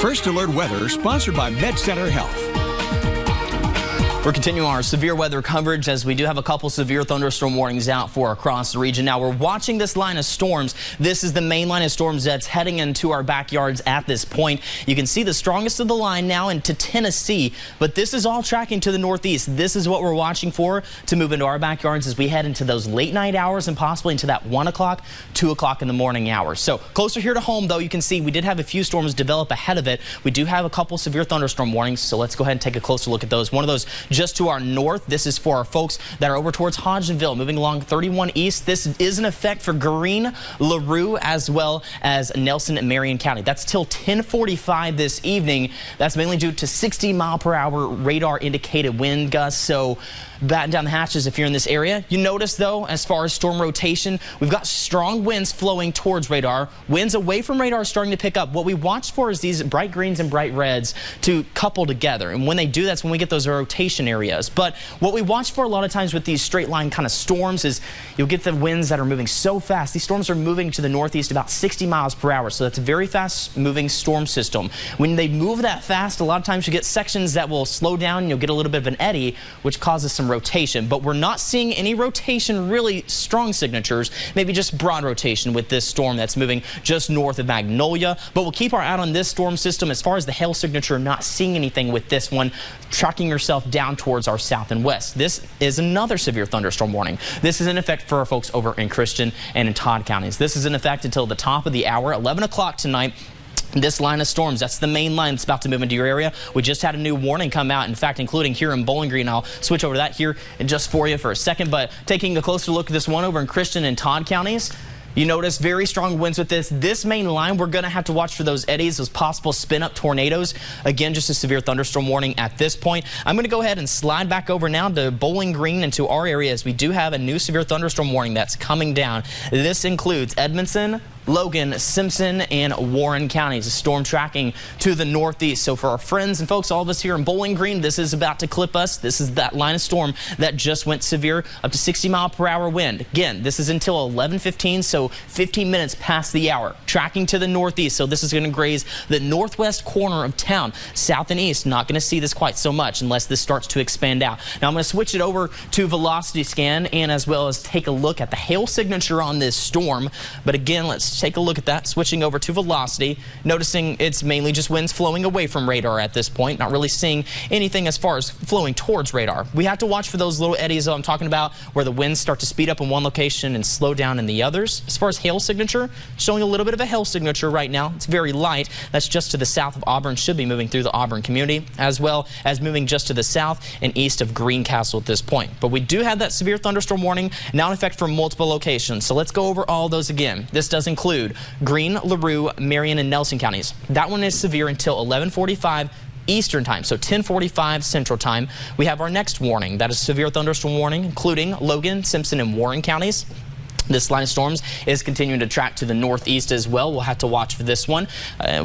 First Alert Weather, sponsored by MedCenter Health. We're continuing our severe weather coverage as we do have a couple severe thunderstorm warnings out for across the region. Now we're watching this line of storms. This is the main line of storms that's heading into our backyards at this point. You can see the strongest of the line now into Tennessee, but this is all tracking to the northeast. This is what we're watching for to move into our backyards as we head into those late night hours and possibly into that 1 o'clock, 2 o'clock in the morning hours. So closer here to home, though, you can see we did have a few storms develop ahead of it. We do have a couple severe thunderstorm warnings, so let's go ahead and take a closer look at those. One of those just to our north. This is for our folks that are over towards Hodgenville, moving along 31 east. This is in effect for Greene, LaRue, as well as Nelson and Marion County. That's till 10:45 this evening. That's mainly due to 60-mile-per-hour radar indicated wind gusts. So batten down the hatches if you're in this area. You notice, though, as far as storm rotation, we've got strong winds flowing towards radar. Winds away from radar are starting to pick up. What we watch for is these bright greens and bright reds to couple together. And when they do, that's when we get those rotation areas. But what we watch for a lot of times with these straight line kind of storms is you'll get the winds that are moving so fast. These storms are moving to the northeast about 60 miles per hour. So that's a very fast moving storm system. When they move that fast, a lot of times you get sections that will slow down and you'll get a little bit of an eddy, which causes some rotation. But we're not seeing any rotation, really strong signatures, maybe just broad rotation with this storm that's moving just north of Magnolia. But we'll keep our eye on this storm system. As far as the hail signature, not seeing anything with this one, tracking yourself down towards our south and west. This is another severe thunderstorm warning. This is in effect for our folks over in Christian and in Todd counties. This is in effect until the top of the hour, 11 o'clock tonight. This line of storms, that's the main line that's about to move into your area. We just had a new warning come out, in fact, including here in Bowling Green. I'll switch over to that here just for you for a second. But taking a closer look at this one over in Christian and Todd counties, you notice very strong winds with this. This main line, we're going to have to watch for those eddies, those possible spin-up tornadoes. Again, just a severe thunderstorm warning at this point. I'm going to go ahead and slide back over now to Bowling Green and to our areas. We do have a new severe thunderstorm warning that's coming down. This includes Edmondson, Logan, Simpson, and Warren counties. A storm tracking to the northeast. So for our friends and folks, all of us here in Bowling Green, this is about to clip us. This is that line of storm that just went severe, up to 60-mile-per-hour wind. Again, this is until 11:15, so 15 minutes past the hour. Tracking to the northeast, so this is going to graze the northwest corner of town. South and east, not going to see this quite so much unless this starts to expand out. Now I'm going to switch it over to velocity scan and as well as take a look at the hail signature on this storm. But again, let's take a look at that. Switching over to velocity, noticing it's mainly just winds flowing away from radar at this point. Not really seeing anything as far as flowing towards radar. We have to watch for those little eddies that I'm talking about where the winds start to speed up in one location and slow down in the others. As far as hail signature, showing a little bit of a hail signature right now. It's very light. That's just to the south of Auburn. Should be moving through the Auburn community, as well as moving just to the south and east of Greencastle at this point. But we do have that severe thunderstorm warning now in effect for multiple locations. So let's go over all those again. This does include Greene, LaRue, Marion, and Nelson counties. That one is severe until 11:45 Eastern time, so 10:45 Central time. We have our next warning. That is severe thunderstorm warning, including Logan, Simpson, and Warren counties. This line of storms is continuing to track to the northeast as well. We'll have to watch for this one.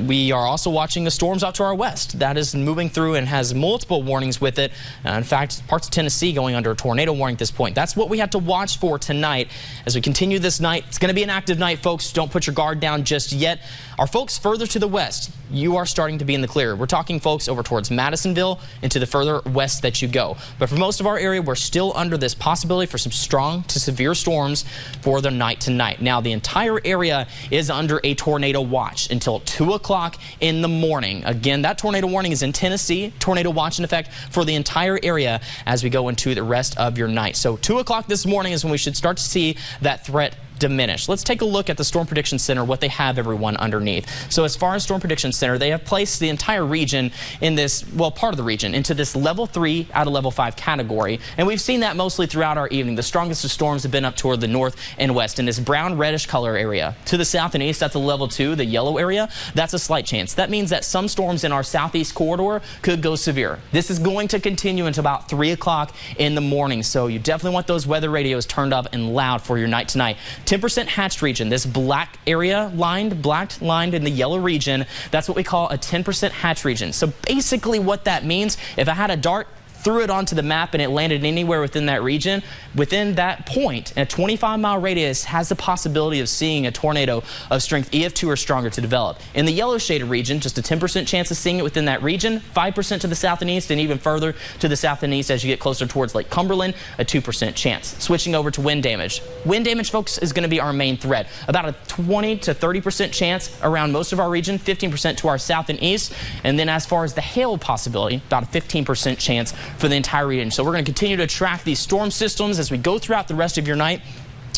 We are also watching the storms out to our west. That is moving through and has multiple warnings with it. In fact, parts of Tennessee going under a tornado warning at this point. That's what we have to watch for tonight as we continue this night. It's going to be an active night, folks. Don't put your guard down just yet. Our folks further to the west, you are starting to be in the clear. We're talking folks over towards Madisonville and to the further west that you go. But for most of our area, we're still under this possibility for some strong to severe storms for the night tonight. Now, the entire area is under a tornado watch until 2 o'clock in the morning. Again, that tornado warning is in Tennessee. Tornado watch in effect for the entire area as we go into the rest of your night. So 2 o'clock this morning is when we should start to see that threat diminish. Let's take a look at the Storm Prediction Center, what they have everyone underneath. So as far as Storm Prediction Center, they have placed the entire region in this, well, part of the region into this level 3 out of level 5 category. And we've seen that mostly throughout our evening. The strongest of storms have been up toward the north and west in this brown reddish color area. To the south and east, that's a level 2, the yellow area. That's a slight chance. That means that some storms in our southeast corridor could go severe. This is going to continue until about 3 o'clock in the morning. So you definitely want those weather radios turned up and loud for your night tonight. 10% hatched region, this black area black lined in the yellow region, that's what we call a 10% hatch region. So basically what that means, if I had a dart, threw it onto the map and it landed anywhere within that region, within that point, a 25-mile radius has the possibility of seeing a tornado of strength EF2 or stronger to develop. In the yellow shaded region, just a 10% chance of seeing it within that region, 5% to the south and east, and even further to the south and east as you get closer towards Lake Cumberland, a 2% chance. Switching over to wind damage. Wind damage, folks, is going to be our main threat. About a 20 to 30% chance around most of our region, 15% to our south and east. And then as far as the hail possibility, about a 15% chance for the entire region. So we're going to continue to track these storm systems as we go throughout the rest of your night.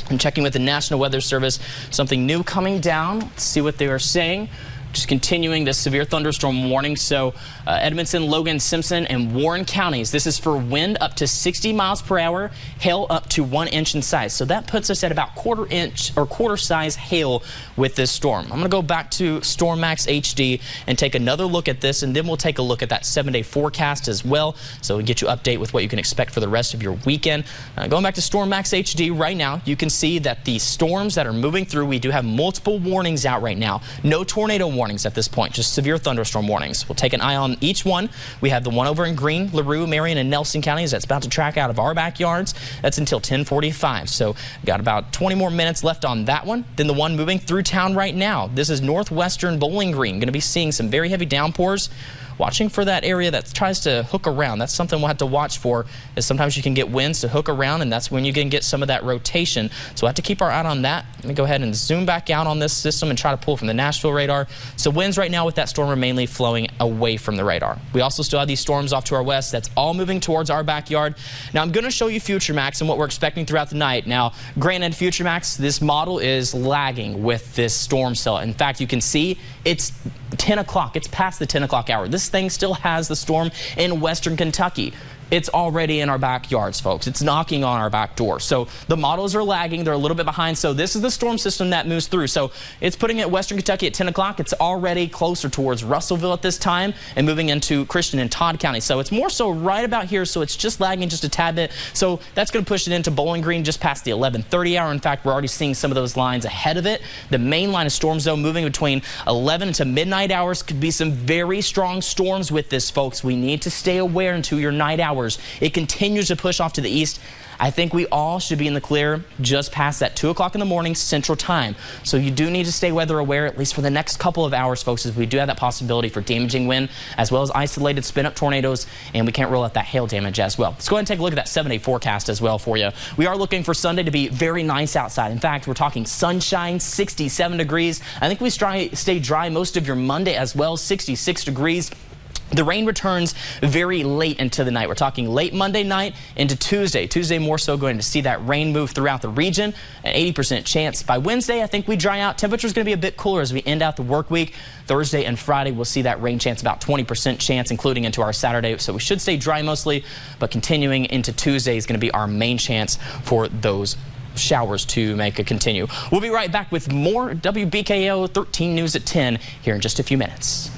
I'm checking with the National Weather Service. Something new coming down. Let's see what they are saying. Just continuing this severe thunderstorm warning. So Edmonton, Logan, Simpson, and Warren counties. This is for wind up to 60 miles per hour, hail up to 1 inch in size. So that puts us at about quarter-inch or quarter-size hail with this storm. I'm going to go back to StormMax HD and take another look at this, and then we'll take a look at that 7-day forecast as well. So we'll get you update with what you can expect for the rest of your weekend. Going back to StormMax HD right now, you can see that the storms that are moving through, we do have multiple warnings out right now. No tornado warnings at this point, just severe thunderstorm warnings. We'll take an eye on each one. We have the one over in Greene, LaRue, Marion, and Nelson counties that's about to track out of our backyards. That's until 10:45. So got about 20 more minutes left on that one. Then the one moving through town right now. This is northwestern Bowling Green. Going to be seeing some very heavy downpours. Watching for that area that tries to hook around. That's something we'll have to watch for, is sometimes you can get winds to hook around, and that's when you can get some of that rotation. So we'll have to keep our eye on that. Let me go ahead and zoom back out on this system and try to pull from the Nashville radar. So winds right now with that storm are mainly flowing away from the radar. We also still have these storms off to our west. That's all moving towards our backyard. Now I'm going to show you FUTUREMAX and what we're expecting throughout the night. Now, granted, FUTUREMAX, this model is lagging with this storm cell. In fact, you can see it's 10 o'clock. It's past the 10 o'clock hour. This thing still has the storm in western Kentucky. It's already in our backyards, folks. It's knocking on our back door. So the models are lagging. They're a little bit behind. So this is the storm system that moves through. So it's putting it western Kentucky at 10 o'clock. It's already closer towards Russellville at this time and moving into Christian and Todd County. So it's more so right about here. So it's just lagging just a tad bit. So that's going to push it into Bowling Green just past the 11:30 hour. In fact, we're already seeing some of those lines ahead of it. The main line of storm zone moving between 11 to midnight hours. Could be some very strong storms with this, folks. We need to stay aware into your night hours. It continues to push off to the east. I think we all should be in the clear just past that 2 o'clock in the morning Central Time. So you do need to stay weather aware, at least for the next couple of hours, folks, as we do have that possibility for damaging wind, as well as isolated spin-up tornadoes, and we can't rule out that hail damage as well. Let's go ahead and take a look at that 7-day forecast as well for you. We are looking for Sunday to be very nice outside. In fact, we're talking sunshine, 67 degrees. I think we stay dry most of your Monday as well, 66 degrees. The rain returns very late into the night. We're talking late Monday night into Tuesday. Tuesday more so going to see that rain move throughout the region. An 80% chance. By Wednesday, I think we dry out. Temperature's going to be a bit cooler as we end out the work week. Thursday and Friday, we'll see that rain chance, about 20% chance, including into our Saturday. So we should stay dry mostly, but continuing into Tuesday is going to be our main chance for those showers to make a continue. We'll be right back with more WBKO 13 News at 10 here in just a few minutes.